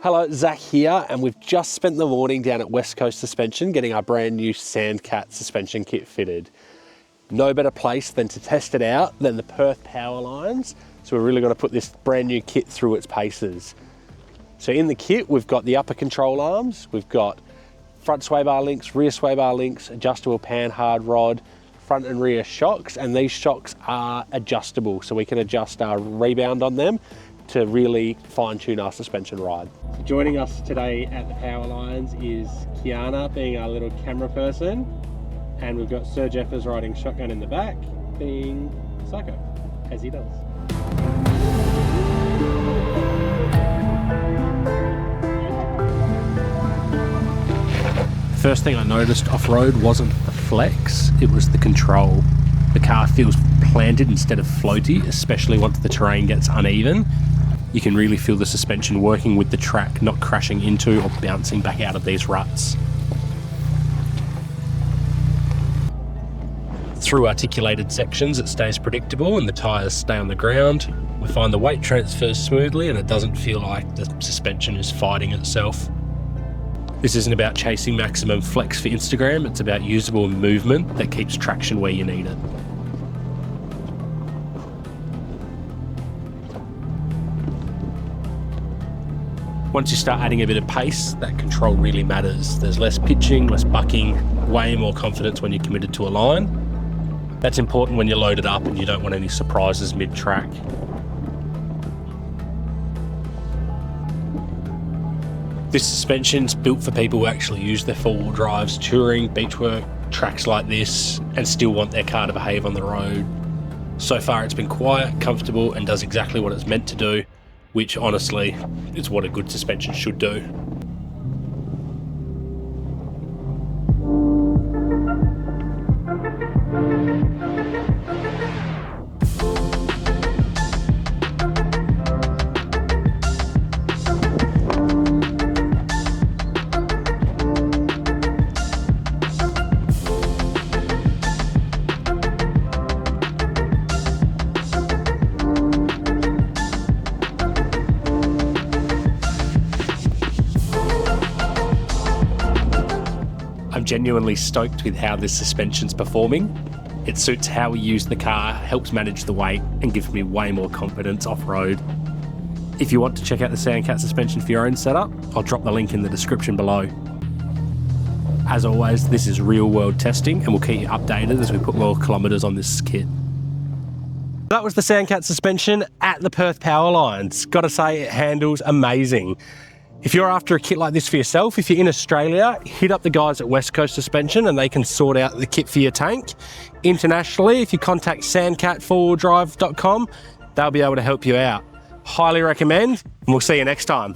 Hello, Zach here, and we've just spent the morning down at West Coast Suspension getting our brand new Sandkat suspension kit fitted. No better place than to test it out than the Perth Powerlines, so we're really going to put this brand new kit through its paces. So in the kit, we've got the upper control arms, we've got front sway bar links, rear sway bar links, adjustable panhard rod, front and rear shocks, and these shocks are adjustable, so we can adjust our rebound on them to really fine-tune our suspension ride. Joining us today at the Powerlines is Kiana, being our little camera person, and we've got Sir Jeffers riding shotgun in the back, being Psycho, as he does. First thing I noticed off-road wasn't the flex, it was the control. The car feels planted instead of floaty, especially once the terrain gets uneven. You can really feel the suspension working with the track, not crashing into or bouncing back out of these ruts. Through articulated sections, it stays predictable and the tyres stay on the ground. We find the weight transfers smoothly and it doesn't feel like the suspension is fighting itself. This isn't about chasing maximum flex for Instagram, it's about usable movement that keeps traction where you need it. Once you start adding a bit of pace, that control really matters. There's less pitching, less bucking, way more confidence when you're committed to a line. That's important when you're loaded up and you don't want any surprises mid-track. This suspension's built for people who actually use their four-wheel drives, touring, beach work, tracks like this, and still want their car to behave on the road. So far it's been quiet, comfortable, and does exactly what it's meant to do, which honestly is what a good suspension should do. I'm genuinely stoked with how this suspension's performing. It suits how we use the car, helps manage the weight, and gives me way more confidence off-road. If you want to check out the Sandkat suspension for your own setup, I'll drop the link in the description below. As always, this is real-world testing, and we'll keep you updated as we put more kilometres on this kit. That was the Sandkat suspension at the Perth Powerlines. Gotta say, it handles amazing. If you're after a kit like this for yourself, if you're in Australia, hit up the guys at West Coast Suspension and they can sort out the kit for your tank. Internationally, if you contact sandkat4wheeldrive.com, they'll be able to help you out. Highly recommend, and we'll see you next time.